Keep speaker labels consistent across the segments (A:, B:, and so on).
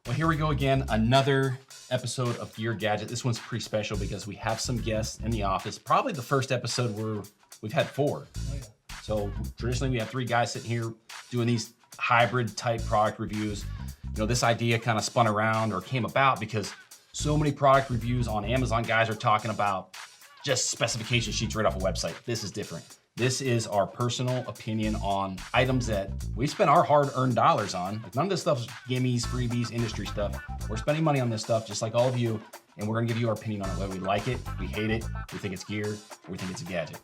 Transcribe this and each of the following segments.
A: Well, here we go again, another episode of Gear Gadget. This one's pretty special because we have some guests in the office. Probably the first episode where we've had 4. Oh, yeah. So traditionally we have 3 guys sitting here doing these hybrid type product reviews. You know, this idea kind of spun around or came about because so many product reviews on Amazon guys are talking about just specification sheets right off a website. This is different. This is our personal opinion on items that we spend our hard-earned dollars on. Like none of this stuff's gimmies, freebies, industry stuff. We're spending money on this stuff just like all of you, and we're gonna give you our opinion on it, whether we like it, we hate it, we think it's gear, or we think it's a gadget.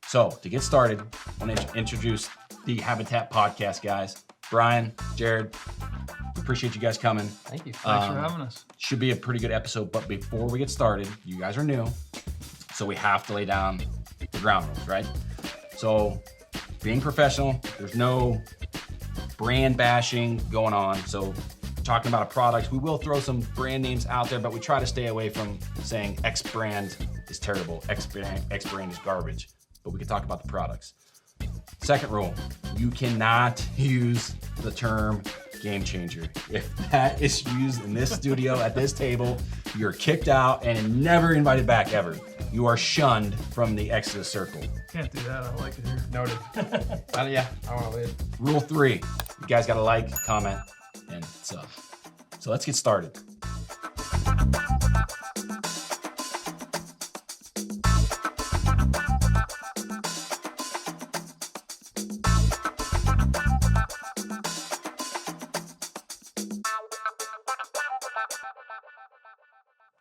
A: So to get started, I want to introduce the Habitat podcast guys. Brian, Jared, we appreciate you guys coming.
B: Thank you. Thanks for having us.
A: Should be a pretty good episode, but before we get started, you guys are new, so we have to lay down the ground rules, right? So being professional, there's no brand bashing going on. So talking about a product, we will throw some brand names out there, but we try to stay away from saying X brand is terrible, X brand is garbage, but we can talk about the products. Second rule, you cannot use the term game changer. If that is used in this studio at this table, you're kicked out and never invited back ever. You are shunned from the Exodus circle.
B: Can't do that. I like it here.
C: Noted. Yeah, I want to leave.
A: Rule 3, you guys got to like, comment, and sub. So let's get started.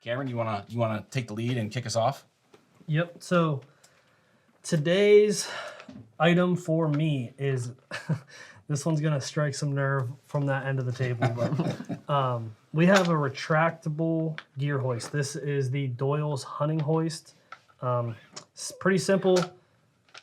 A: Cameron, you wanna take the lead and kick us off?
D: Yep. So today's item for me is this one's gonna strike some nerve from that end of the table, but we have a retractable gear hoist. This is the Doyles hunting hoist. It's pretty simple.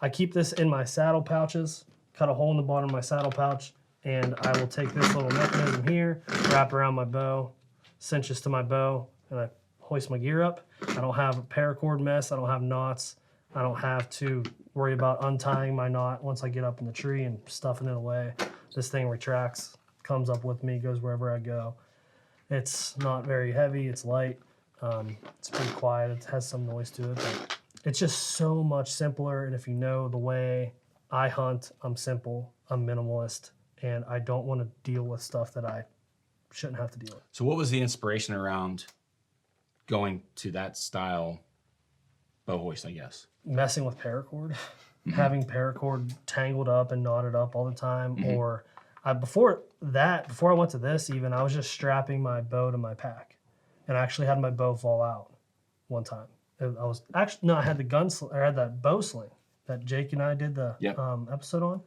D: I keep this in my saddle pouches, cut a hole in the bottom of my saddle pouch, and I will take this little mechanism here, wrap around my bow, cinches to my bow, and I hoist my gear up. I don't have a paracord mess. I don't have knots. I don't have to worry about untying my knot once I get up in the tree and stuffing it away. This thing retracts, comes up with me, goes wherever I go. It's not very heavy. It's light. It's pretty quiet. It has some noise to it, but it's just so much simpler. And if you know the way I hunt, I'm simple, I'm minimalist, and I don't want to deal with stuff that I shouldn't have to deal with.
A: So what was the inspiration around going to that style bow hoist, I guess?
D: Messing with paracord, having paracord tangled up and knotted up all the time. Or before I went to this even, I was just strapping my bow to my pack. And I actually had my bow fall out one time. I had that bow sling that Jake and I did the episode on.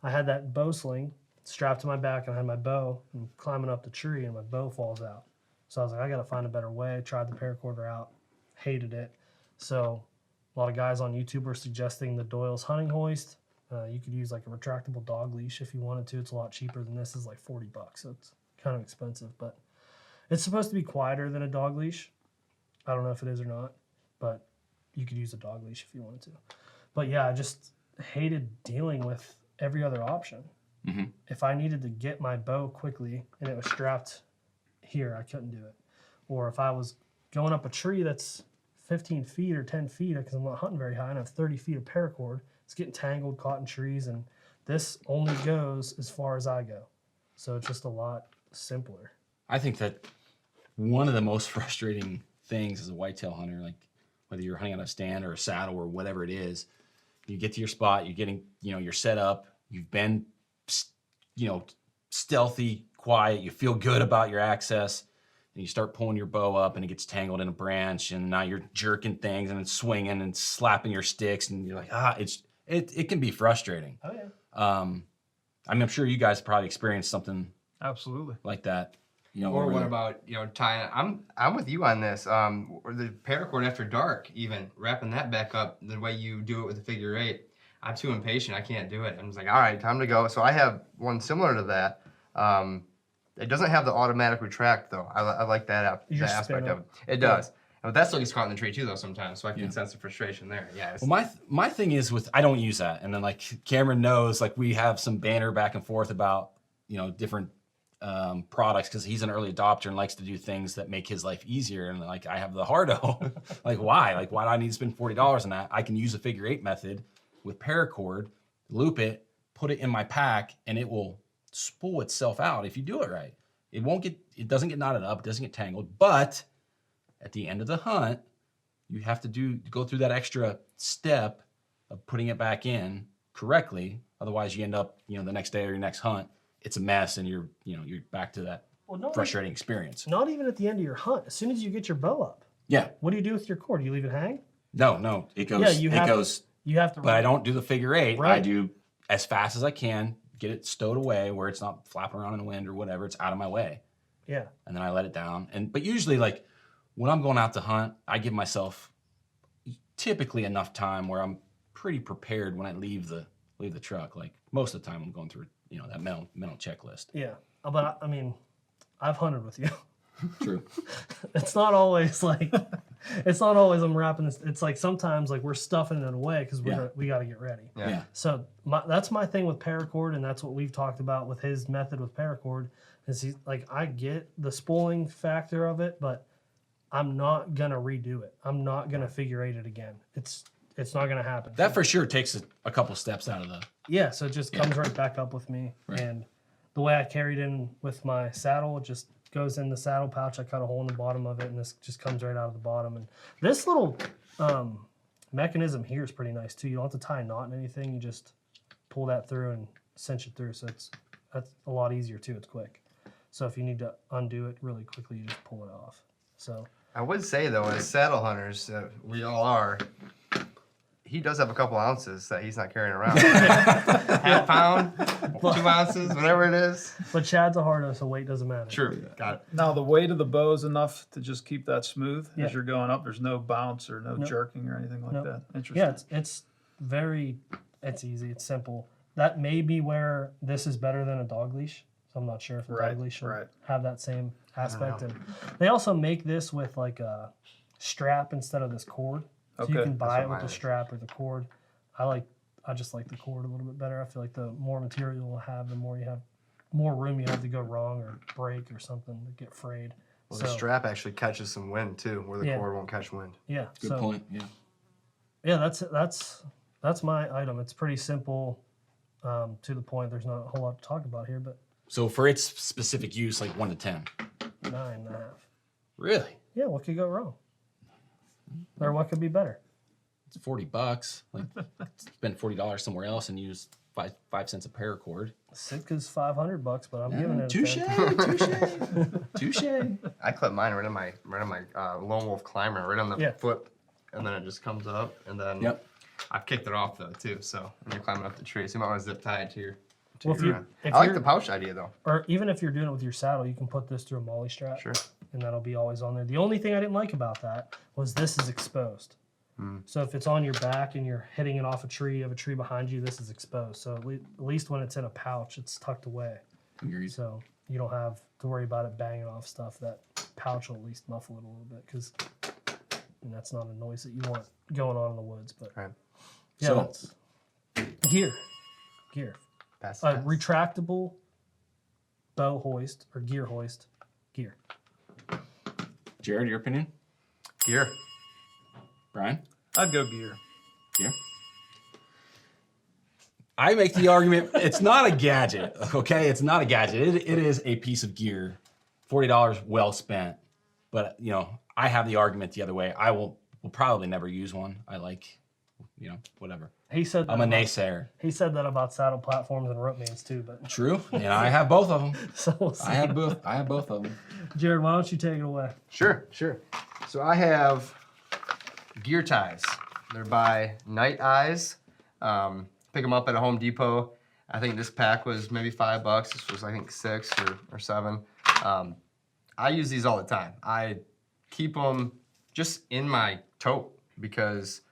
D: I had that bow sling strapped to my back and I had my bow and climbing up the tree and my bow falls out. So I was like, I got to find a better way. Tried the paracord route, hated it. So a lot of guys on YouTube are suggesting the Doyles hunting hoist. You could use like a retractable dog leash if you wanted to. It's a lot cheaper than this. It's like $40, so it's kind of expensive. But it's supposed to be quieter than a dog leash. I don't know if it is or not, but you could use a dog leash if you wanted to. But yeah, I just hated dealing with every other option. If I needed to get my bow quickly and it was strapped here, I couldn't do it. Or if I was going up a tree that's 15 feet or 10 feet, because I'm not hunting very high and I have 30 feet of paracord, it's getting tangled, caught in trees, and this only goes as far as I go. So it's just a lot simpler.
A: I think that one of the most frustrating things as a whitetail hunter, like whether you're hunting on a stand or a saddle or whatever it is, you get to your spot, you're getting, you're set up, you've been, stealthy, quiet, you feel good about your access, and you start pulling your bow up and it gets tangled in a branch, and now you're jerking things and it's swinging and slapping your sticks, and you're like, it can be frustrating.
D: Oh yeah.
A: I'm sure you guys probably experienced something
B: Absolutely
A: like that.
C: Or what about tying? I'm with you on this. Or the paracord after dark, even wrapping that back up the way you do it with the figure 8. I'm too impatient. I can't do it. I'm just like, all right, time to go. So I have one similar to that. It doesn't have the automatic retract though. I like that aspect of it. It does. But that still gets caught in the tree too though sometimes, so I can sense the frustration there. Yeah.
A: Well, my thing is I don't use that, and then like Cameron knows, like we have some banter back and forth about different products because he's an early adopter and likes to do things that make his life easier. And like, I have the hardo. Like, why? Like, why do I need to spend $40 on that? I can use a figure 8 method with paracord, loop it, put it in my pack, and it will spool itself out if you do it right. It doesn't get knotted up, it doesn't get tangled, but at the end of the hunt, you have to go through that extra step of putting it back in correctly. Otherwise, you end up, the next day or your next hunt, it's a mess, and you're back to that frustrating experience.
D: Not even at the end of your hunt. As soon as you get your bow up.
A: Yeah.
D: What do you do with your cord? Do you leave it hang?
A: No, it goes.
D: Yeah,
A: you
D: have to.
A: But I don't do the figure 8.
D: Right.
A: I do as fast as I can, get it stowed away where it's not flapping around in the wind or whatever. It's out of my way.
D: Yeah.
A: And then I let it down. But usually, like when I'm going out to hunt, I give myself typically enough time where I'm pretty prepared when I leave the truck. Like most of the time, I'm going through that mental checklist.
D: Yeah, but I mean, I've hunted with you.
A: True.
D: It's not always like I'm wrapping this. It's like sometimes like we're stuffing it away because we got to get ready.
A: Yeah.
D: So that's my thing with paracord, and that's what we've talked about with his method with paracord. Is he's like, I get the spooling factor of it, but I'm not gonna redo it. I'm not gonna figure 8 it again. It's not gonna happen.
A: That for sure takes a couple steps out of the.
D: Yeah, so it just comes right back up with me.
A: Right.
D: And the way I carried in with my saddle, it just goes in the saddle pouch. I cut a hole in the bottom of it, and this just comes right out of the bottom. And this little mechanism here is pretty nice too. You don't have to tie a knot in anything. You just pull that through and cinch it through. So that's a lot easier too. It's quick. So if you need to undo it really quickly, you just pull it off. So
C: I would say though, as saddle hunters, we all are. He does have a couple ounces that he's not carrying around. Half pound, 2 ounces, whatever it is.
D: But Chad's a hardo, so weight doesn't matter.
C: True. Got it.
B: Now the weight of the bow is enough to just keep that smooth
D: Yeah.
B: as you're going up. There's no bounce or no
D: Nope.
B: jerking or anything like
D: Nope.
B: that. Interesting.
D: Yeah, it's easy, it's simple. That may be where this is better than a dog leash. So I'm not sure if a dog leash will have that same aspect. And they also make this with like a strap instead of this cord. So you can buy it with the strap or the cord. I just like the cord a little bit better. I feel like the more material you'll have, the more room you have to go wrong or break or something to get frayed.
C: Well, the strap actually catches some wind too, where the cord won't catch wind.
D: Yeah.
A: Good point. Yeah.
D: Yeah, that's my item. It's pretty simple, to the point. There's not a whole lot to talk about here, but
A: So for its specific use, like 1 to 10.
D: 9.5.
A: Really?
D: Yeah, what could go wrong? Or what could be better?
A: It's $40. Like spend $40 somewhere else and use 5 cents a paracord.
D: Sitka's $500, but I'm giving it a
A: Touche,
D: 10.
A: touche.
C: I clip mine right on my Lone Wolf climber, right on the
D: Yeah.
C: foot, and then it just comes up, and then
A: Yep.
C: I've kicked it off though too. So when you're climbing up the tree, so you might want to zip tie it to your.
D: Well, if
C: I like
D: you're-
C: the pouch idea though.
D: Or even if you're doing it with your saddle, you can put this through a molly strap.
C: Sure.
D: And that'll be always on there. The only thing I didn't like about that was this is exposed. So if it's on your back and you're hitting it off a tree, you have a tree behind you, this is exposed. So at least when it's in a pouch, it's tucked away.
A: Agreed.
D: So you don't have to worry about it banging off stuff. That pouch will at least muffle it a little bit because that's not a noise that you want going on in the woods. But
C: Right.
D: yeah,
A: So-
D: that's gear.
C: Pass the test.
D: Retractable bow hoist or gear hoist. Gear.
A: Jared, your opinion?
C: Gear.
A: Brian?
B: I'd go gear.
A: Gear? I make the argument, it's not a gadget, okay? It's not a gadget. It is a piece of gear. $40 well spent. But, I have the argument the other way. I will probably never use one. I like, whatever.
D: He said
A: I'm a naysayer.
D: He said that about saddle platforms and rope mains too, but
A: True. And I have both of them.
D: so we'll see.
A: I have both of them.
D: Jared, why don't you take it away?
C: Sure. So I have gear ties. They're by Night Eyes. Pick them up at a Home Depot. I think this pack was maybe $5. This was, I think, 6 or 7. I use these all the time. I keep them just in my tote because,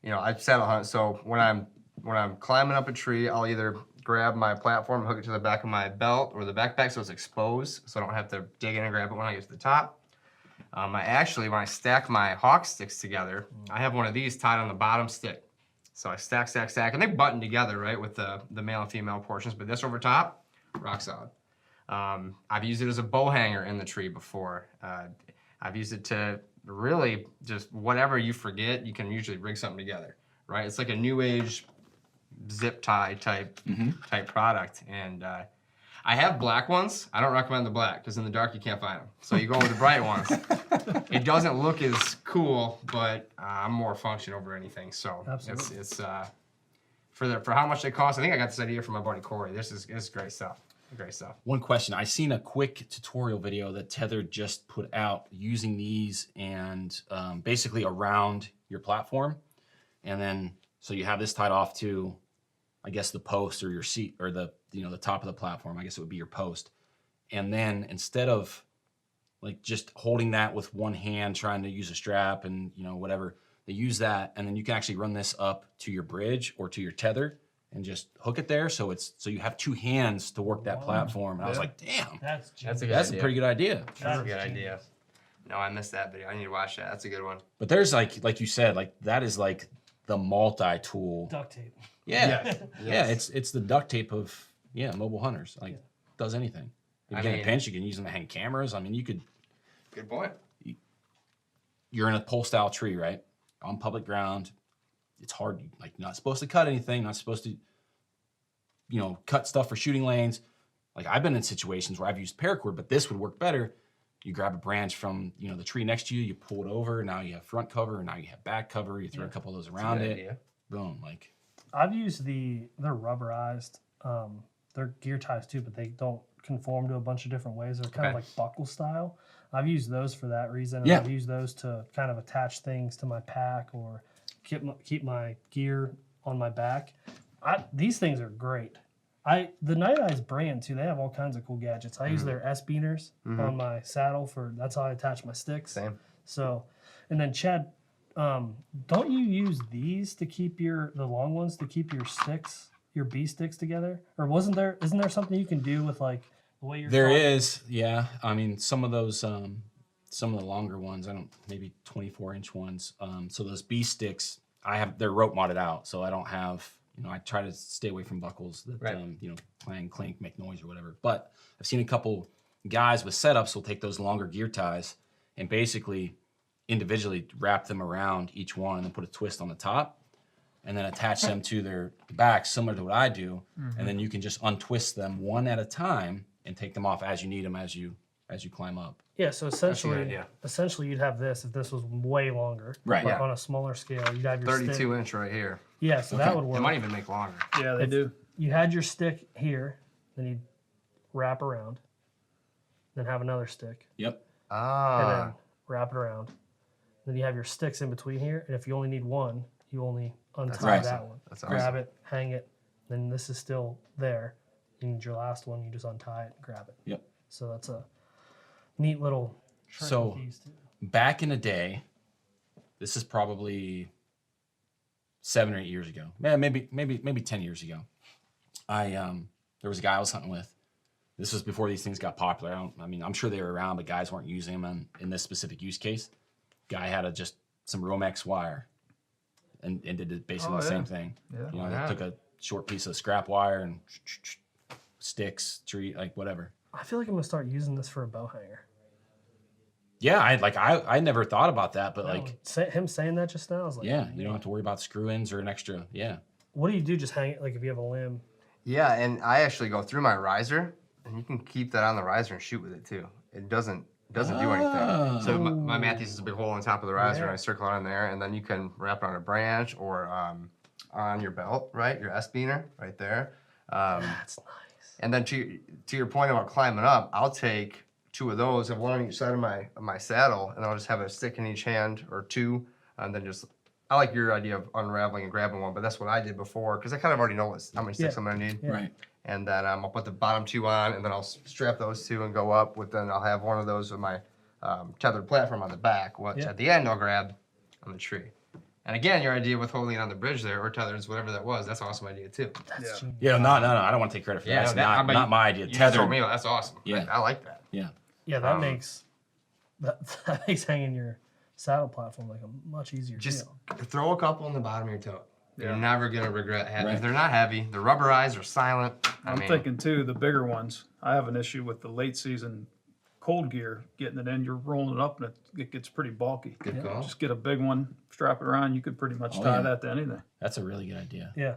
C: I saddle hunt. So when I'm climbing up a tree, I'll either grab my platform and hook it to the back of my belt or the backpack so it's exposed, so I don't have to dig in and grab it when I get to the top. When I stack my hawk sticks together, I have one of these tied on the bottom stick. So I stack, and they button together, right, with the male and female portions, but this over top, rock solid. I've used it as a bow hanger in the tree before. I've used it to really just whatever you forget, you can usually rig something together, right? It's like a new age zip tie type product. And I have black ones. I don't recommend the black because in the dark you can't find them. So you go with the bright ones. It doesn't look as cool, but I'm more function over anything. So
D: Absolutely.
C: it's for how much they cost. I think I got this idea from my buddy Corey. This is great stuff. Great stuff.
A: One question. I seen a quick tutorial video that Tether just put out using these and basically around your platform. And then, so you have this tied off to, I guess, the post or your seat or the top of the platform. I guess it would be your post. And then instead of like just holding that with one hand, trying to use a strap and, whatever, they use that. And then you can actually run this up to your bridge or to your tether and just hook it there. So you have two hands to work that platform. And I was like, damn,
D: That's
A: that's a pretty good idea.
C: That's a good idea. No, I missed that video. I need to watch that. That's a good one.
A: But there's like you said, like that is like the multi-tool.
D: duct tape.
A: Yeah. Yeah, it's the duct tape of mobile hunters. Like does anything. If you get a pinch, you can use them to hang cameras. I mean, you could.
C: Good point.
A: You're in a pole style tree, right? On public ground. It's hard. Like you're not supposed to cut anything. Not supposed to, cut stuff for shooting lanes. Like I've been in situations where I've used paracord, but this would work better. You grab a branch from the tree next to you. You pull it over. Now you have front cover. Now you have back cover. You throw a couple of those around it.
C: Idea.
A: Boom. Like
D: I've used they're rubberized. They're gear ties too, but they don't conform to a bunch of different ways. They're kind of like buckle style. I've used those for that reason. And I've used those to kind of attach things to my pack or keep my gear on my back. These things are great. The Night Eyes brand too, they have all kinds of cool gadgets. I use their S-beaners on my saddle that's how I attach my sticks.
C: Same.
D: So, and then Chad, don't you use these to keep the long ones to keep your sticks, your B sticks together? Or isn't there something you can do with like the way you're
A: there is, yeah. I mean, some of those, some of the longer ones, maybe 24-inch ones. So those B sticks, they're rope modded out, so I don't have. I try to stay away from buckles that, clang, clink, make noise or whatever. But I've seen a couple guys with setups will take those longer gear ties and basically individually wrap them around each one and then put a twist on the top and then attach them to their back, similar to what I do. And then you can just untwist them one at a time and take them off as you need them as you climb up.
D: Yeah, so essentially you'd have this if this was way longer.
A: Right,
D: But
A: yeah.
D: on a smaller scale, you'd have your
C: 32-inch right here.
D: Yeah, so that would
C: They
D: work.
C: might even make longer.
B: Yeah, they do.
D: You had your stick here, then you'd wrap around, then have another stick, and then wrap it around. Then you have your sticks in between here, and if you only need one, you only untie that one.
C: That's
D: Grab
C: awesome.
D: it, hang it, then this is still there. You need your last one, you just untie it and grab it.
A: Yep.
D: So that's a neat little trick
A: So
D: with these too.
A: back in the day, this is probably 7 or 8 years ago, maybe 10 years ago. There was a guy I was hunting with. This was before these things got popular. I'm sure they were around, but guys weren't using them in this specific use case. Guy had just some Romex wire and did basically the same thing.
B: Yeah.
A: They took a short piece of scrap wire and sticks, tree, like whatever.
D: I feel like I'm gonna start using this for a bow hanger.
A: Yeah, I never thought about that, but
D: Him saying that just now, I was like,
A: yeah, you don't have to worry about screw ins or an extra. Yeah.
D: What do you do? Just hang it like if you have a limb?
C: Yeah, and I actually go through my riser, and you can keep that on the riser and shoot with it too. It doesn't do anything. So my Matthews is a big hole on top of the riser, and I circle it on there, and then you can wrap it on a branch or on your belt, right? Your S-beaner right there.
D: That's nice.
C: And then to your point about climbing up, I'll take 2 of those, have one on each side of my saddle, and I'll just have a stick in each hand or 2, and then I like your idea of unraveling and grabbing one, but that's what I did before because I kind of already know how many sticks I'm gonna need.
D: Yeah.
A: Right.
C: And then I'll put the bottom 2 on, and then I'll strap those 2 and go up. Then I'll have one of those with my tethered platform on the back, which at the end I'll grab on the tree. And again, your idea with holding it on the bridge there or tethers, whatever that was, that's an awesome idea too.
D: That's genius.
A: Yeah, no, I don't want to take credit for that. That's not my idea.
C: You just told
A: Tethered.
C: me, that's awesome.
A: Yeah.
C: I like that.
A: Yeah.
D: Yeah, that makes hanging your saddle platform like a much easier
C: Just
D: deal.
C: throw a couple in the bottom of your tote. You're never gonna regret having.
A: Right.
C: If they're not heavy, the rubberized or silent.
B: I'm thinking too, the bigger ones. I have an issue with the late season cold gear, getting it in, you're rolling it up and it gets pretty bulky.
C: Good call.
B: Just get a big one, strap it around, you could pretty much
A: Oh,
B: tie
A: yeah.
B: that to anything.
A: That's a really good idea.
D: Yeah.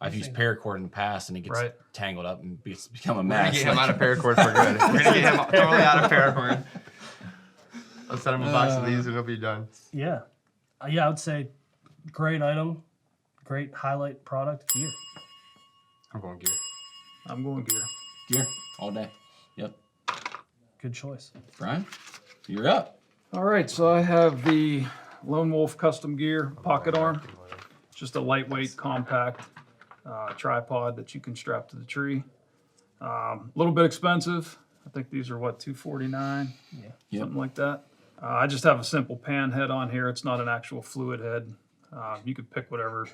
A: I've used paracord in the past, and it gets
B: Right.
A: tangled up and become a
C: We're gonna
A: mess.
C: get him out of paracord for good. We're gonna get him totally out of paracord. I'll send him a box of these and he'll be done.
D: Yeah. Yeah, I would say great item, great highlight product, gear.
C: I'm going gear.
B: I'm going gear.
A: Gear all day. Yep.
D: Good choice.
A: Brian, you're up.
B: All right, so I have the Lone Wolf Custom Gear Pocket Arm. Just a lightweight, compact tripod that you can strap to the tree. A little bit expensive. I think these are what, $249,
A: Yep.
B: something like that. I just have a simple pan head on here. It's not an actual fluid head. You could pick whatever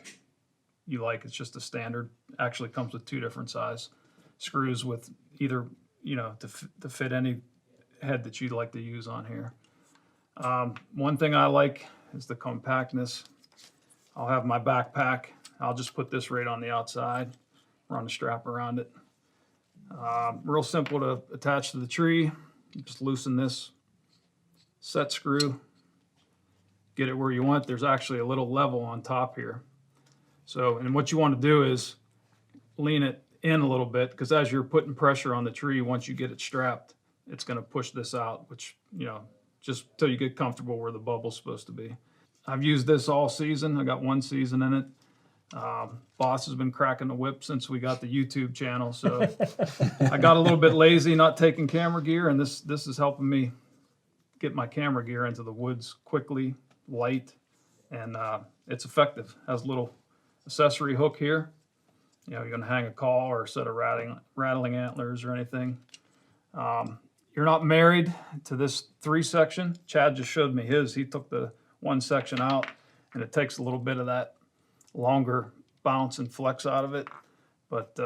B: you like. It's just a standard. Actually comes with 2 different size screws with either, to fit any head that you'd like to use on here. One thing I like is the compactness. I'll have my backpack. I'll just put this right on the outside, run a strap around it. Real simple to attach to the tree. You just loosen this set screw, get it where you want. There's actually a little level on top here. So, and what you want to do is lean it in a little bit, because as you're putting pressure on the tree, once you get it strapped, it's going to push this out, which, just till you get comfortable where the bubble's supposed to be. I've used this all season. I got 1 season in it. Boss has been cracking the whip since we got the YouTube channel. So I got a little bit lazy not taking camera gear, and this is helping me get my camera gear into the woods quickly, light, and it's effective. Has a little accessory hook here. You're going to hang a call or a set of rattling antlers or anything. You're not married to this 3 section. Chad just showed me his. He took the 1 section out, and it takes a little bit of that longer bounce and flex out of it. But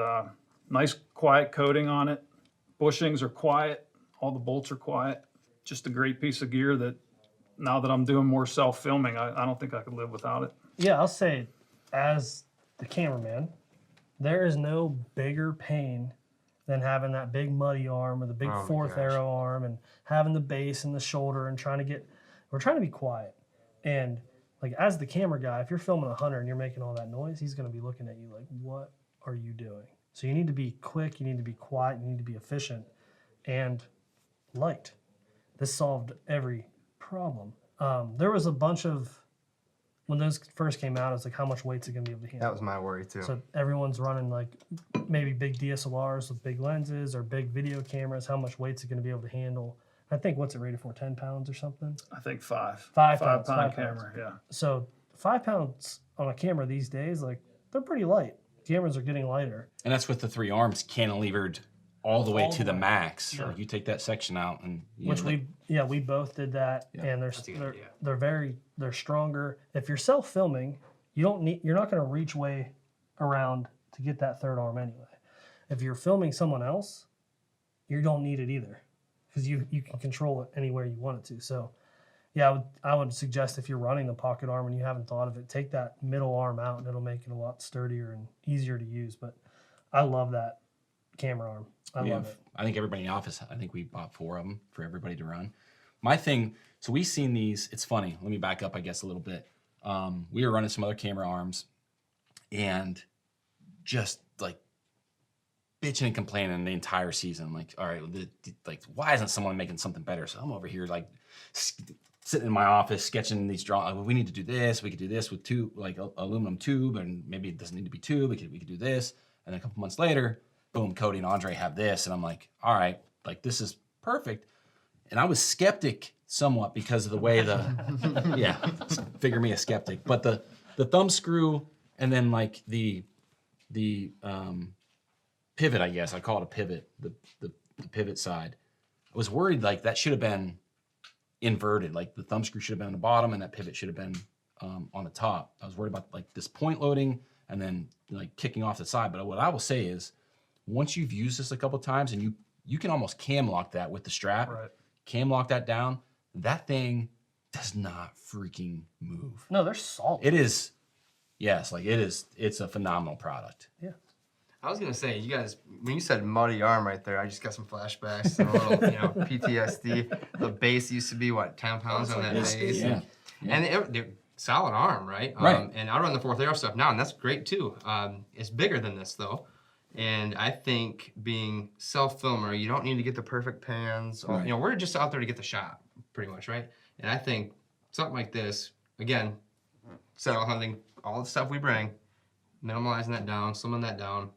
B: nice quiet coating on it. Bushings are quiet. All the bolts are quiet. Just a great piece of gear that now that I'm doing more self-filming, I don't think I could live without it.
D: Yeah, I'll say, as the cameraman, there is no bigger pain than having that big muddy arm or the big 4th arrow arm and having the base and the shoulder and we're trying to be quiet. And like, as the camera guy, if you're filming a hunter and you're making all that noise, he's going to be looking at you like, what are you doing? So you need to be quick, you need to be quiet, you need to be efficient and light. This solved every problem. There was a bunch of, when those first came out, it was like, how much weight's it going to be able to handle?
C: That was my worry too.
D: So everyone's running like maybe big DSLRs with big lenses or big video cameras. How much weight's it going to be able to handle? I think, what's it rated for? 10 pounds or something?
B: I think 5.
D: 5
B: 5
D: pounds.
B: pound
D: 5
B: camera,
D: pounds.
B: yeah.
D: So 5 pounds on a camera these days, like, they're pretty light. Cameras are getting lighter.
A: And that's with the 3 arms cantilevered all the way
D: All
A: to
D: the
A: the
D: way.
A: max.
D: Yeah.
A: Or you take that section out, and
D: Which we both did that, and
C: a good idea.
D: they're stronger. If you're self-filming, you're not going to reach way around to get that 3rd arm anyway. If you're filming someone else, you don't need it either, because you can control it anywhere you want it to. So yeah, I would suggest, if you're running the pocket arm and you haven't thought of it, take that middle arm out, and it'll make it a lot sturdier and easier to use. But I love that camera arm. I love it.
A: I think everybody in the office, I think we bought 4 of them for everybody to run. My thing, so we've seen these, it's funny. Let me back up, I guess, a little bit. We were running some other camera arms and just like bitching and complaining the entire season. Like, all right, why isn't someone making something better? So I'm over here like sitting in my office sketching these drawings. We need to do this. We could do this with aluminum tube, and maybe it doesn't need to be tube. We could do this. And then a couple months later, boom, Cody and Andre have this. And I'm like, all right, like, this is perfect. And I was skeptic somewhat because of the way figure me a skeptic. But the thumb screw and then like the pivot, I guess I call it a pivot, the pivot side. I was worried like that should have been inverted, like the thumb screw should have been on the bottom and that pivot should have been on the top. I was worried about like this point loading and then like kicking off the side. But what I will say is, once you've used this a couple times and you can almost cam lock that with the strap,
B: Right.
A: Cam lock that down, that thing does not freaking move.
D: No, they're solid.
A: It is yes, like it's a phenomenal product.
D: Yeah.
C: I was gonna say, you guys, when you said muddy arm right there, I just got some flashbacks, some little, PTSD. The base used to be what, 10 pounds on that
A: It's-
C: base,
A: yeah.
C: and they're solid arm, right?
A: Right.
C: And I run the 4th Aero stuff now, and that's great too. It's bigger than this though, and I think being self-filmer, you don't need to get the perfect pans.
A: Right.
C: We're just out there to get the shot, pretty much, right? And I think something like this, again, saddle hunting, all the stuff we bring, minimalizing that down, slimming that down.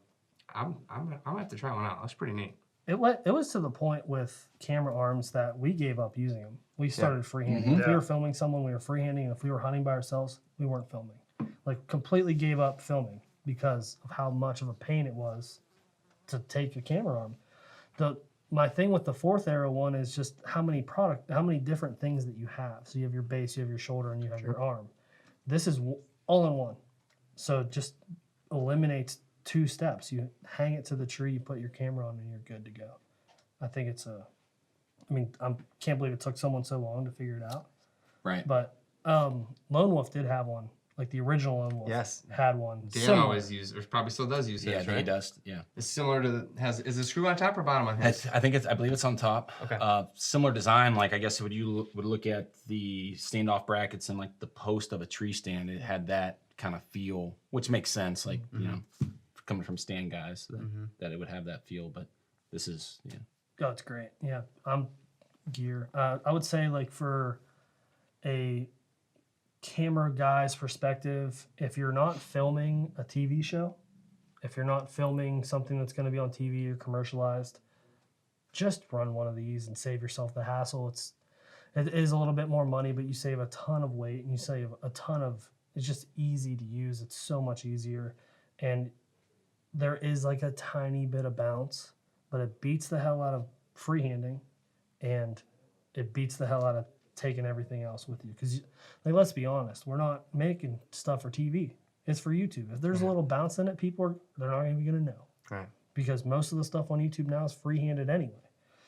C: I'm gonna have to try one out. That's pretty neat.
D: It was to the point with camera arms that we gave up using them. We started freehanding. If we
B: Yeah.
D: were filming someone, we were freehanding. And if we were hunting by ourselves, we weren't filming. Like completely gave up filming because of how much of a pain it was to take a camera arm. My thing with the 4th Aero one is just how many different things that you have. So you have your base, you have your shoulder, and you have your arm. This is all in one. So it just eliminates 2 steps. You hang it to the tree, you put your camera on, and you're good to go. I think I can't believe it took someone so long to figure it out.
A: Right.
D: But Lone Wolf did have one. Like the original Lone Wolf
C: Yes.
D: had one.
C: Dan
D: similar.
C: always uses, or probably still does use
A: Yeah,
C: his,
A: he
C: right?
A: does. Yeah.
C: It's similar to, is the screw on top or bottom on his?
A: I believe it's on top.
C: Okay.
A: Similar design, like I guess would look at the standoff brackets and like the post of a tree stand, it had that kind of feel, which makes sense. Like coming from stand guys, that it would have that feel. But this is
D: Oh, it's great. Yeah, gear. I would say like for a camera guy's perspective, if you're not filming a TV show, if you're not filming something that's going to be on TV or commercialized, just run one of these and save yourself the hassle. It is a little bit more money, but you save a ton of weight and you save a ton of. It's just easy to use. It's so much easier, and there is like a tiny bit of bounce, but it beats the hell out of freehanding, and it beats the hell out of taking everything else with you. Because, like, let's be honest, we're not making stuff for TV. It's for YouTube. If there's a little bounce in it, they're not even going to know.
C: Right.
D: Because most of the stuff on YouTube now is freehanded anyway.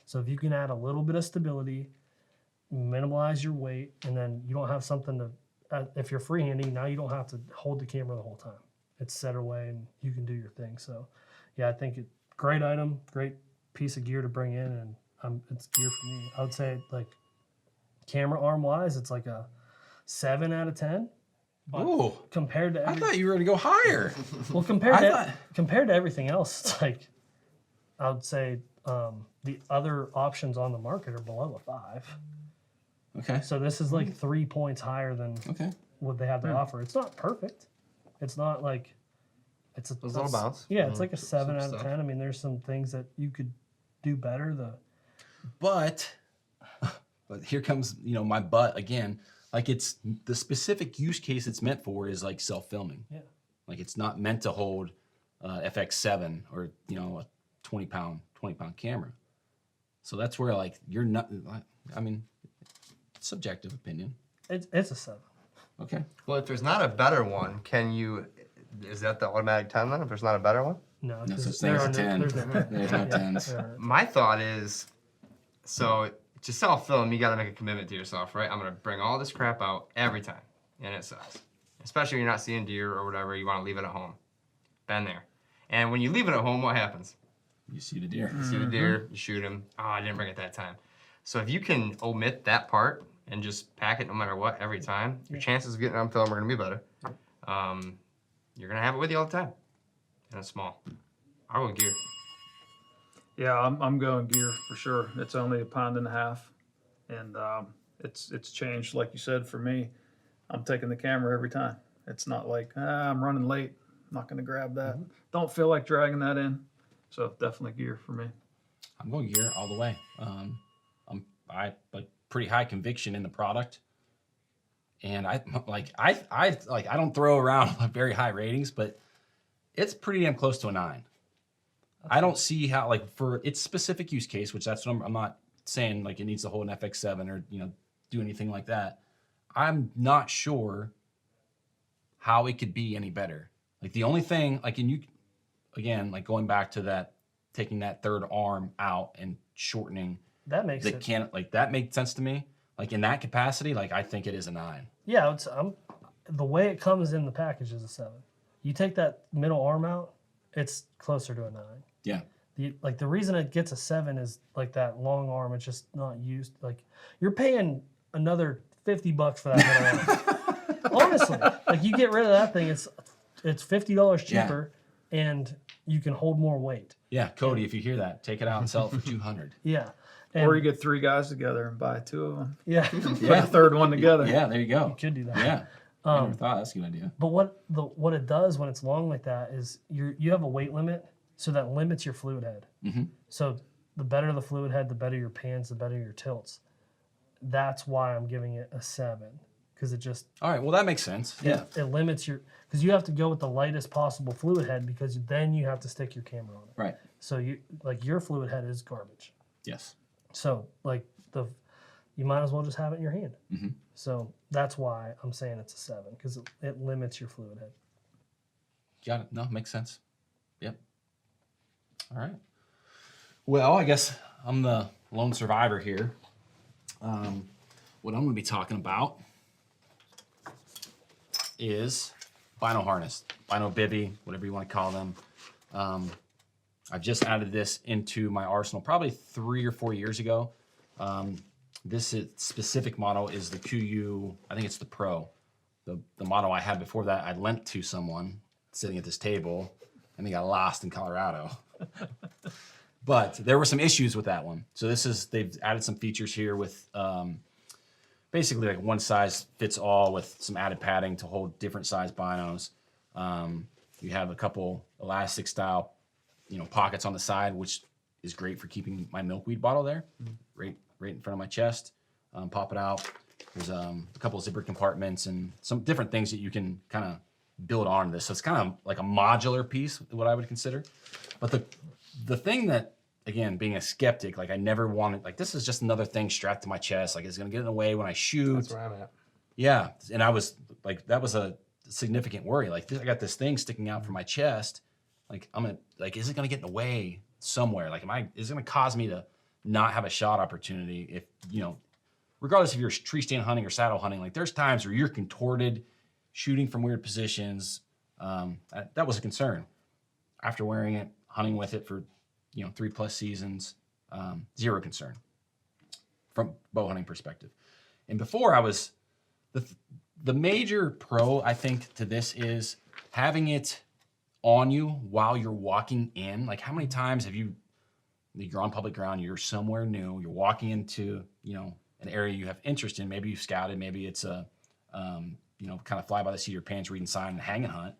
D: So if you can add a little bit of stability, minimize your weight, and then you don't have something to, if you're freehanding, now you don't have to hold the camera the whole time. It's set away and you can do your thing. So, yeah, I think great item, great piece of gear to bring in, and it's gear for me. I would say, like, camera arm wise, it's like a 7 out of 10. But
A: Ooh.
D: compared to
A: I thought you were gonna go higher.
D: well, compared to everything else, it's like I would say the other options on the market are below a 5.
A: Okay.
D: So this is like 3 points higher than
A: Okay.
D: what they have to offer. It's not perfect. It's not like it's a
C: There's a little bounce.
D: Yeah, it's like a 7 out of
C: stuff.
D: 10. I mean, there's some things that you could do better.
A: But here comes my butt again. Like it's the specific use case it's meant for is like self-filming.
D: Yeah.
A: Like it's not meant to hold FX7 or a 20-pound camera. So that's where like you're not. I mean, it's subjective opinion.
D: It's a 7.
A: Okay.
C: Well, if there's not a better one, is that the automatic 10 then? If there's not a better one?
D: No,
A: No
D: 'cause
A: such thing as a 10.
D: There's no 10.
A: There's no 10s.
D: There aren't.
C: My thought is, so to self-film, you got to make a commitment to yourself, right? I'm going to bring all this crap out every time, and it sucks. Especially when you're not seeing deer or whatever, you want to leave it at home. Been there. And when you leave it at home, what happens?
A: You see the deer.
C: You see the deer, you shoot him. Oh, I didn't bring it that time. So if you can omit that part and just pack it no matter what every time, your chances of getting on film are going to be better. You're going to have it with you all the time. And it's small. I'll go gear.
B: Yeah, I'm going gear for sure. It's only 1.5 pounds, and it's changed, like you said. For me, I'm taking the camera every time. It's not like I'm running late. I'm not going to grab that. Don't feel like dragging that in. So definitely gear for me.
A: I'm going gear all the way. I like pretty high conviction in the product, and I don't throw around very high ratings, but it's pretty damn close to a 9. I don't see how, like, for its specific use case, which that's what I'm not saying like it needs to hold an FX7 or do anything like that. I'm not sure how it could be any better. Like the only thing, like, and you again, like going back to that, taking that third arm out and shortening
D: That makes
A: like that made sense to me. Like in that capacity, like I think it is a 9.
D: Yeah, the way it comes in the package is a 7. You take that middle arm out, it's closer to a 9.
A: Yeah.
D: The reason it gets a 7 is like that long arm. It's just not used. Like you're paying another $50 for that middle arm. Honestly, like you get rid of that thing, it's $50 cheaper, and you can hold more weight.
A: Yeah, Cody, if you hear that, take it out and sell it for $200.
D: Yeah.
B: Or you get 3 guys together and buy 2 of them.
D: Yeah.
B: Put the third one together.
A: Yeah, there you go.
D: You could do that.
A: Yeah. I never thought that's a good idea.
D: But what it does when it's long like that is you have a weight limit, so that limits your fluid head.
A: Mm-hmm.
D: So the better the fluid head, the better your pans, the better your tilts. That's why I'm giving it a 7, because it just
A: All right, well, that makes sense. Yeah.
D: it limits your, because you have to go with the lightest possible fluid head, because then you have to stick your camera on it.
A: Right.
D: So your fluid head is garbage.
A: Yes.
D: So you might as well just have it in your hand.
A: Mm-hmm.
D: So that's why I'm saying it's a 7, because it limits your fluid head.
A: Got it. No, makes sense. Yep. All right. Well, I guess I'm the lone survivor here. What I'm going to be talking about is Bino harness, Bino bivy, whatever you want to call them. I've just added this into my arsenal probably 3 or 4 years ago. This specific model is the QU, I think it's the Pro. The model I had before that, I lent to someone sitting at this table, and they got lost in Colorado. But there were some issues with that one. So they've added some features here with basically like one size fits all with some added padding to hold different size binos. You have a couple elastic style, pockets on the side, which is great for keeping my milkweed bottle there, right in front of my chest. Pop it out. There's a couple zipper compartments and some different things that you can kind of build on this. So it's kind of like a modular piece, what I would consider. But the thing that, again, being a skeptic, like I never wanted, like this is just another thing strapped to my chest. Like it's gonna get in the way when I shoot.
C: That's where I'm at.
A: Yeah, and I was like, that was a significant worry. Like I got this thing sticking out from my chest. Like is it gonna get in the way somewhere? Like is it gonna cause me to not have a shot opportunity if, regardless if you're tree stand hunting or saddle hunting, like there's times where you're contorted, shooting from weird positions. That was a concern. After wearing it, hunting with it for 3+ seasons, zero concern from bow hunting perspective. And before I was, the major pro I think to this is having it on you while you're walking in. Like how many times have you're on public ground, you're somewhere new, you're walking into, an area you have interest in, maybe you've scouted, maybe it's a, kind of fly by the seat of your pants, reading sign and hang and hunt.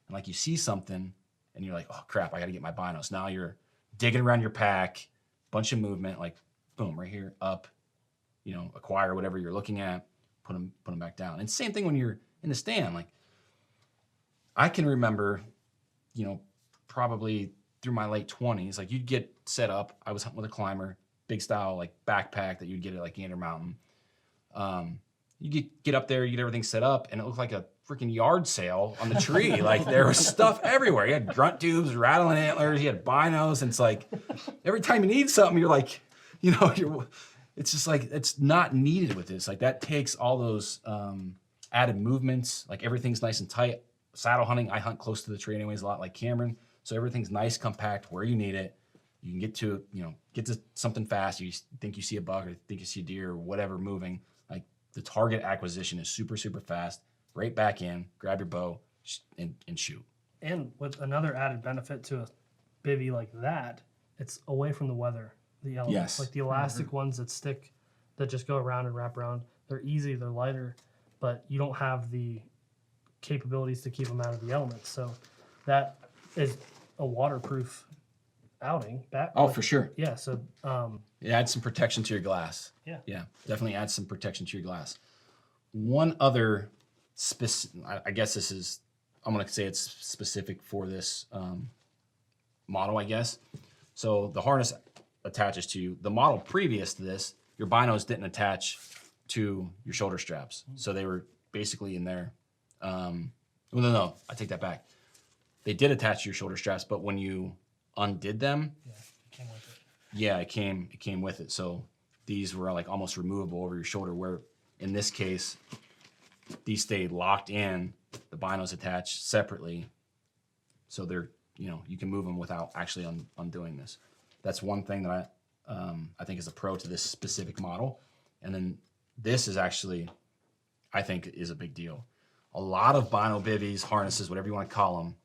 A: And like you see something and you're like, oh crap, I got to get my binos. Now you're digging around your pack, bunch of movement, like boom, right here, up, acquire whatever you're looking at, put them back down. And same thing when you're in the stand. Like I can remember, probably through my late 20s, like you'd get set up. I was hunting with a climber, big style, like backpack that you'd get at like Gander Mountain. You get up there, you get everything set up, and it looked like a freaking yard sale on the tree. Like there was stuff everywhere. You had grunt tubes, rattling antlers, you had binos, and it's like every time you need something, you're like, it's just like it's not needed with this. Like that takes all those added movements. Like everything's nice and tight. Saddle hunting, I hunt close to the tree anyways, a lot like Cameron. So everything's nice, compact, where you need it. You can get to something fast. You think you see a buck or think you see a deer or whatever moving. Like the target acquisition is super, super fast. Right back in, grab your bow and shoot.
D: And with another added benefit to a bivy like that, it's away from the weather, the elements.
A: Yes.
D: Like the elastic ones that stick, that just go around and wrap around. They're easy, they're lighter, but you don't have the capabilities to keep them out of the elements. So that is a waterproof outing.
A: For sure.
D: Yeah. So
A: it adds some protection to your glass.
D: Yeah.
A: Yeah, definitely adds some protection to your glass. One other I guess this is, I'm going to say it's specific for this model, I guess. So the harness attaches to you. The model previous to this, your binos didn't attach to your shoulder straps. So they were basically in there. No, I take that back. They did attach to your shoulder straps, but when you undid them,
D: it came with it.
A: Yeah, it came with it. So these were like almost removable over your shoulder, where in this case, these stay locked in. The Bino's attached separately, so they're you can move them without actually undoing this. That's one thing that I think is a pro to this specific model. And then this is actually, I think, is a big deal. A lot of Bino bivvies, harnesses, whatever you want to call them,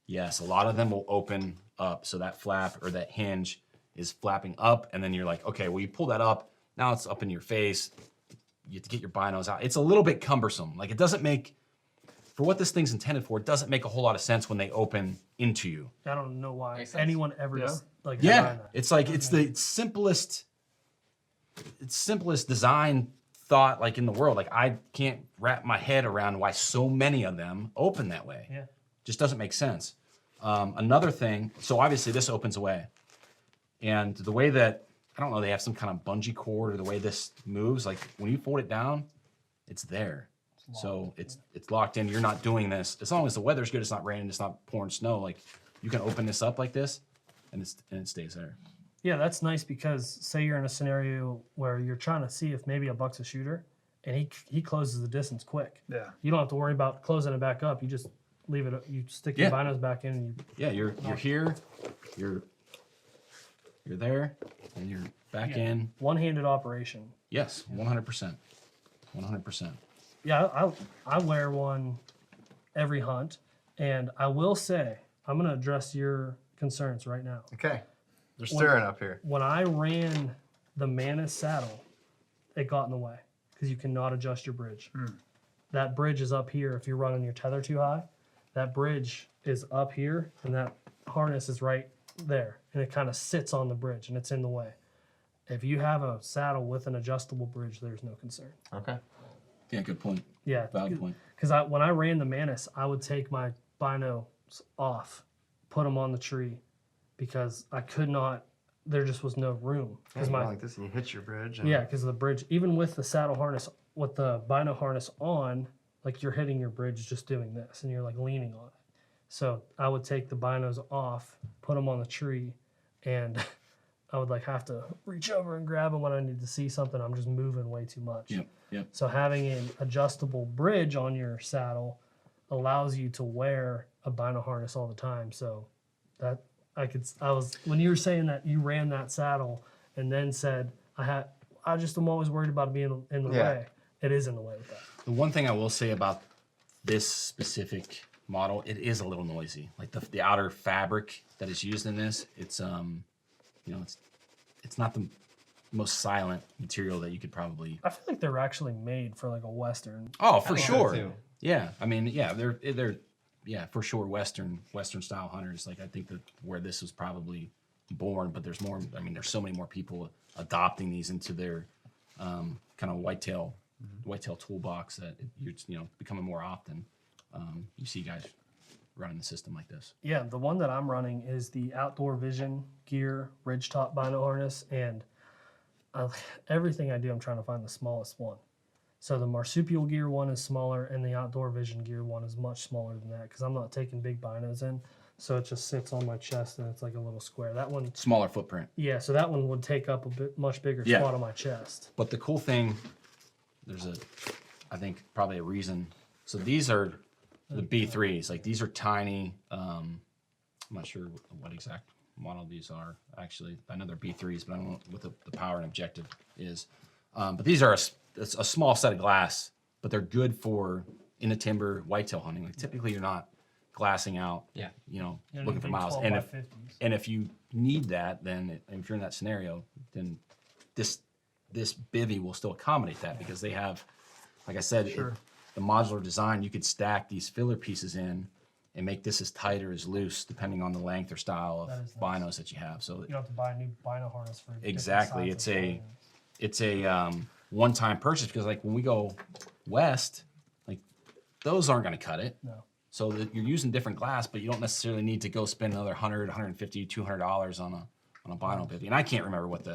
A: yes, a lot of them will open up. So that flap or that hinge is flapping up, and then you're like, okay, well, you pull that up, now it's up in your face. You have to get your binos out. It's a little bit cumbersome. Like, it doesn't make, for what this thing's intended for, it doesn't make a whole lot of sense when they open into you.
D: I don't know why
C: Makes sense.
D: anyone ever
B: Yeah.
D: like
A: Yeah,
D: designed that.
A: it's like it's the simplest design thought like in the world. Like, I can't wrap my head around why so many of them open that way.
D: Yeah.
A: Just doesn't make sense. Another thing, so obviously this opens away, and the way that, I don't know, they have some kind of bungee cord or the way this moves, like when you fold it down, it's there. So it's locked in. You're not doing this as long as the weather's good. It's not raining. It's not pouring snow. Like, you can open this up like this, and it stays there.
D: Yeah, that's nice because say you're in a scenario where you're trying to see if maybe a buck's a shooter, and he closes the distance quick.
B: Yeah.
D: You don't have to worry about closing it back up. You just leave it. You stick your
A: Yeah.
D: binos back in, and you
A: Yeah, you're here, you're there, and you're back in.
D: one-handed operation.
A: Yes, 100%, 100%.
D: Yeah, I wear one every hunt, and I will say I'm going to address your concerns right now.
C: Okay. They're stirring up here.
D: When I ran the Manus saddle, it got in the way because you cannot adjust your bridge. That bridge is up here if you're running your tether too high. That bridge is up here, and that harness is right there, and it kind of sits on the bridge, and it's in the way. If you have a saddle with an adjustable bridge, there's no concern.
C: Okay.
A: Yeah, good point.
D: Yeah,
A: Valid point.
D: because when I ran the Manus, I would take my binos off, put them on the tree, because I could not. There just was no room.
C: Yeah,
D: Because
C: you go like this and you hit your bridge. And
D: because the bridge, even with the saddle harness, with the bino harness on, like you're hitting your bridge just doing this, and you're like leaning on it. So I would take the binos off, put them on the tree, and I would like have to reach over and grab them when I need to see something. I'm just moving way too much.
A: Yep.
D: So having an adjustable bridge on your saddle allows you to wear a bino harness all the time. So that when you were saying that you ran that saddle and then said I just am always worried about it being in the way. It is in the way with that.
A: The one thing I will say about this specific model, it is a little noisy. Like the outer fabric that is used in this, it's it's not the most silent material that you could probably.
D: I feel like they're actually made for like a Western.
A: Oh, for
C: think so,
A: sure.
C: too.
A: Yeah, I mean, yeah, they're for sure Western style hunters. Like, I think that where this was probably born, but there's more. I mean, there's so many more people adopting these into their kind of whitetail toolbox that you're becoming more often. You see guys running the system like this.
D: Yeah, the one that I'm running is the Outdoor Vision Gear Ridgetop Bino harness, and everything I do, I'm trying to find the smallest one. So the marsupial gear one is smaller, and the Outdoor Vision Gear one is much smaller than that because I'm not taking big binos in. So it just sits on my chest, and it's like a little square. That one,
A: Smaller footprint.
D: yeah. So that one would take up a much bigger
A: Yeah.
D: spot on my chest.
A: But the cool thing, I think probably a reason. So these are the B3s. Like, these are tiny. I'm not sure what exact model these are. Actually, I know they're B3s, but I don't know what the power and objective is. But these are a small set of glass, but they're good for in the timber whitetail hunting. Like, typically, you're not glassing out.
C: Yeah.
A: Looking for miles. And if you need that, then if you're in that scenario, then this bivy will still accommodate that because they have, like I said, the modular design. You could stack these filler pieces in and make this as tight or as loose depending on the length or style of binos that you have. So
D: You don't have to buy a new bino harness for different
A: exactly,
D: sizes.
A: it's a one-time purchase because, like, when we go west, like, those aren't going to cut it.
D: No.
A: So that you're using different glass, but you don't necessarily need to go spend another $100, $150, $200 on a bino bivy. And I can't remember what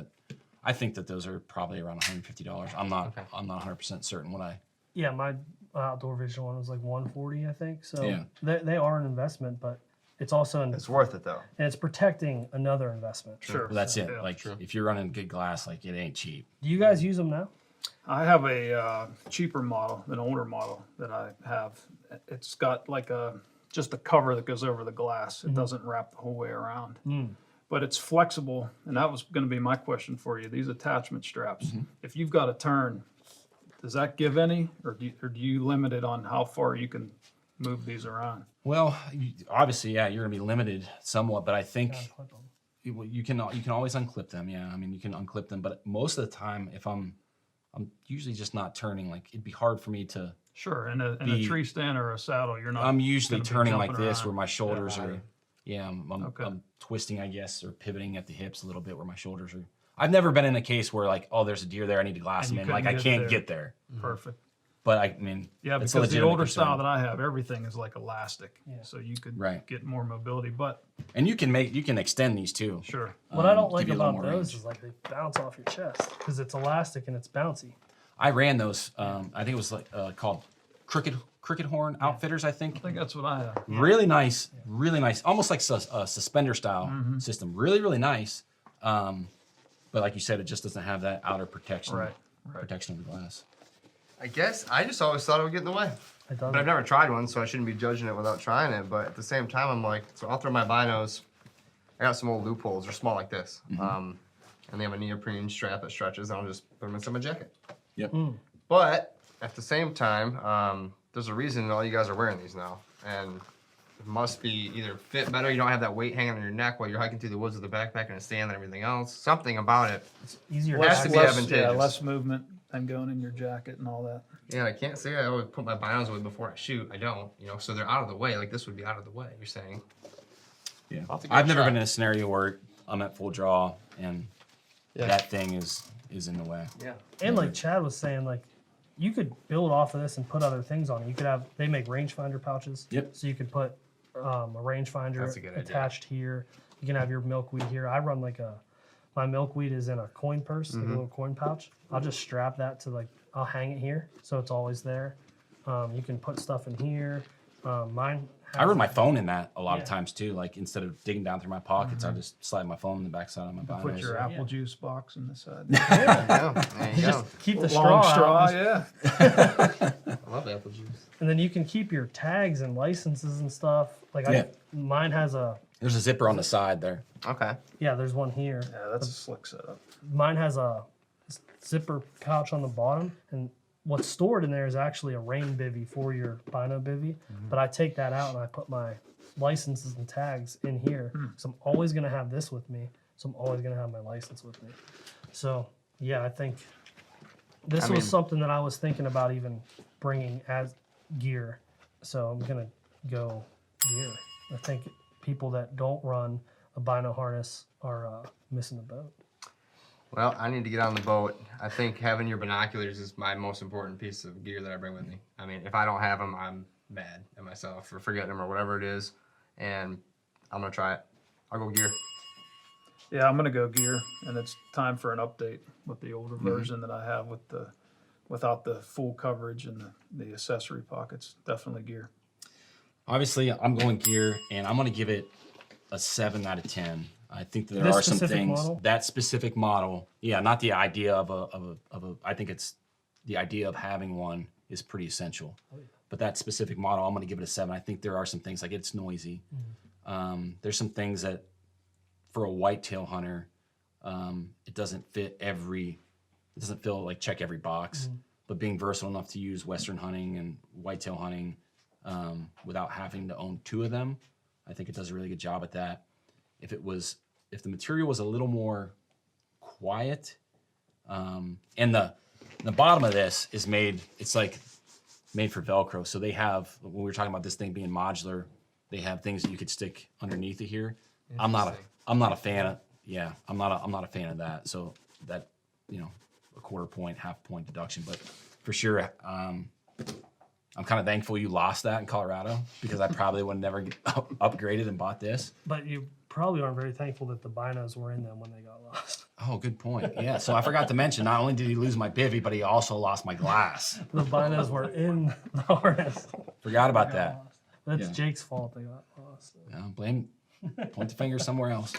A: I think that those are probably around $150. I'm not 100% certain what I.
D: Yeah, my Outdoor Vision one was like $140, I think. So
A: Yeah.
D: they are an investment, but it's also
C: It's worth it though.
D: and it's protecting another investment.
B: Sure.
A: But that's it.
B: Yeah,
A: like,
B: sure.
A: if you're running good glass, like, it ain't cheap.
D: Do you guys use them now?
B: I have a cheaper model, an older model that I have. It's got like just a cover that goes over the glass. It doesn't wrap the whole way around. But it's flexible, and that was going to be my question for you. These attachment straps, if you've got a turn, does that give any, or do you limit it on how far you can move these around?
A: Well, obviously, yeah, you're gonna be limited somewhat, but I think you can always unclip them. Yeah, I mean, you can unclip them, but most of the time, if I'm usually just not turning, like it'd be hard for me to.
B: Sure, in a tree stand or a saddle, you're not.
A: I'm usually
B: gonna be
A: turning like
B: jumping
A: this,
B: around.
A: where my shoulders
C: Yeah.
A: are. Yeah,
B: Okay.
A: I'm twisting, I guess, or pivoting at the hips a little bit, where my shoulders are. I've never been in a case where like, oh, there's a deer there, I need to glass
B: And
A: him
B: you
A: in. Like I
B: couldn't
A: can't
B: get
A: get there.
B: Perfect.
A: But I mean,
B: Yeah,
A: it's a
B: because the
A: legitimate
B: older
A: concern.
B: style that I have, everything is like elastic, so you could
A: Right.
B: get more mobility. But
A: And you can extend these too.
B: sure,
D: What I don't
A: to
D: like
A: give you a little
D: about
A: more
D: those
A: range.
D: is like they bounce off your chest because it's elastic and it's bouncy.
A: I ran those. I think it was like called Crooked Horn Outfitters. I think.
B: I think that's what I have.
A: Really nice, almost like a suspender style system. Really, really nice. But like you said, it just doesn't have that outer protection.
B: Right.
A: Protection of the glass.
C: I guess I just always thought it would get in the way.
D: It
C: But I've
D: doesn't.
C: never tried one, so I shouldn't be judging it without trying it. But at the same time, I'm like, so I'll throw my binos. I got some old loopholes. They're small like this. And they have a neoprene strap that stretches. And I'll just put them inside my jacket.
A: Yep.
C: But at the same time, there's a reason all you guys are wearing these now. And it must be either fit better. You don't have that weight hanging on your neck while you're hiking through the woods with a backpack and a stand and everything else. Something about it.
D: Easier
C: Has
D: to
C: to be
D: access.
C: advantageous.
B: less movement than going in your jacket and all that.
C: Yeah, I can't say I always put my binos away before I shoot. I don't, so they're out of the way. Like this would be out of the way, you're saying.
A: Yeah.
C: I'll have to give
A: I've
C: it a
A: never
C: shot.
A: been in a scenario where I'm at full draw and that thing is in the way.
C: Yeah.
D: And like Chad was saying, like you could build off of this and put other things on it. You could have they make rangefinder pouches.
A: Yep.
D: So you could put a rangefinder
C: That's a good idea.
D: attached here. You can have your milkweed here. I run like my milkweed is in a coin purse, like a little coin pouch. I'll just strap that to I'll hang it here so it's always there. You can put stuff in here. Mine.
A: I run my phone in that a lot
D: Yeah.
A: of times too. Like instead of digging down through my pockets, I just slide my phone in the backside of my binos.
B: Put your apple juice box in the side.
C: Yeah, there you go.
D: Just keep the
B: Long
D: straw, out.
B: yeah.
C: I love apple juice.
D: And then you can keep your tags and licenses and stuff. Like
A: Yeah.
D: mine has
A: There's a zipper on the side there.
C: Okay.
D: there's one here.
B: Yeah, that's a slick setup.
D: Mine has a zipper pouch on the bottom, and what's stored in there is actually a rain bivvy for your Bino bivvy. But I take that out and I put my licenses and tags in here. So I'm always gonna have this with me. So I'm always gonna have my license with me. So yeah, I think this
C: I
D: was
C: mean-
D: something that I was thinking about even bringing as gear. So I'm gonna go gear. I think people that don't run a Bino harness are missing the boat.
C: Well, I need to get on the boat. I think having your binoculars is my most important piece of gear that I bring with me. I mean, if I don't have them, I'm mad at myself for forgetting them or whatever it is. And I'm going to try it. I'll go gear.
B: Yeah, I'm gonna go gear, and it's time for an update with the older version that I have without the full coverage and the accessory pockets. Definitely gear.
A: Obviously, I'm going gear, and I'm going to give it a 7 out of 10. I think that there
D: This
A: are some
D: specific
A: things
D: model?
A: that specific model. Yeah, not the idea of a. I think it's the idea of having one is pretty essential. But that specific model, I'm going to give it a 7. I think there are some things like it's noisy. There's some things that for a whitetail hunter, it doesn't fit every. It doesn't feel like check every box. But being versatile enough to use Western hunting and whitetail hunting without having to own 2 of them, I think it does a really good job at that. If the material was a little more quiet, and the bottom of this is made, it's like made for Velcro. So they have, when we were talking about this thing being modular, they have things that you could stick underneath it here. I'm not a fan of, I'm not a fan of that. So that, a quarter point, half point deduction, but for sure, I'm kind of thankful you lost that in Colorado because I probably would never get upgraded and bought this.
D: But you probably aren't very thankful that the binos were in them when they got lost.
A: Oh, good point. Yeah. So I forgot to mention, not only did he lose my bivvy, but he also lost my glass.
D: The binos were in the harness.
A: Forgot about
D: Got
A: that.
D: lost. That's
A: Yeah.
D: Jake's fault they got lost.
A: Point the finger somewhere else.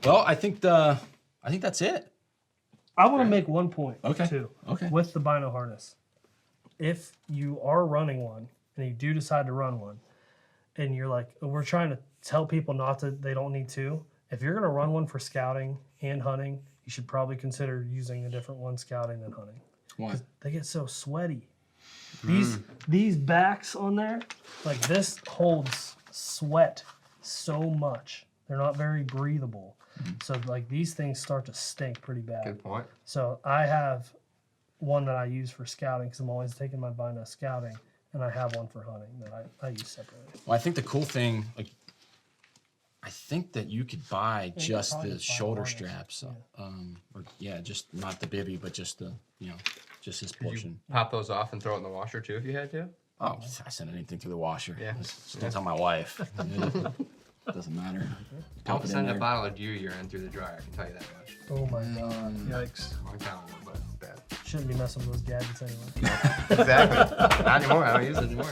A: Well, I think that's it.
D: I want to make one point
A: Okay.
D: too.
A: Okay.
D: With the Bino harness, if you are running one and you do decide to run one, and you're like, we're trying to tell people not to, they don't need to. If you're gonna run one for scouting and hunting, you should probably consider using a different one scouting than hunting.
A: Why?
D: They get so sweaty. These backs on there, like this holds sweat so much. They're not very breathable. So like these things start to stink pretty bad.
C: Good point.
D: So I have one that I use for scouting because I'm always taking my Bino scouting, and I have one for hunting that I use separately.
A: Well, I think the cool thing, like, I think that you could buy
D: you
A: just
D: probably
A: the
D: just buy a
A: shoulder
D: harness,
A: straps.
D: yeah.
A: Or just not the bibby, but just the, just this
C: Could you
A: portion.
C: pop those off and throw it in the washer too if you had to?
A: Oh, I send anything through the washer.
C: Yeah.
A: Just don't tell my wife. Doesn't matter.
C: Don't
A: Pop it in
C: send a
A: there.
C: bottle of dew urine through the dryer, I can tell you that much.
D: Oh my god.
B: Yikes.
C: Long time ago, but it's bad.
D: Shouldn't be messing with those gadgets anyway.
C: Exactly. Not anymore. I don't use it anymore.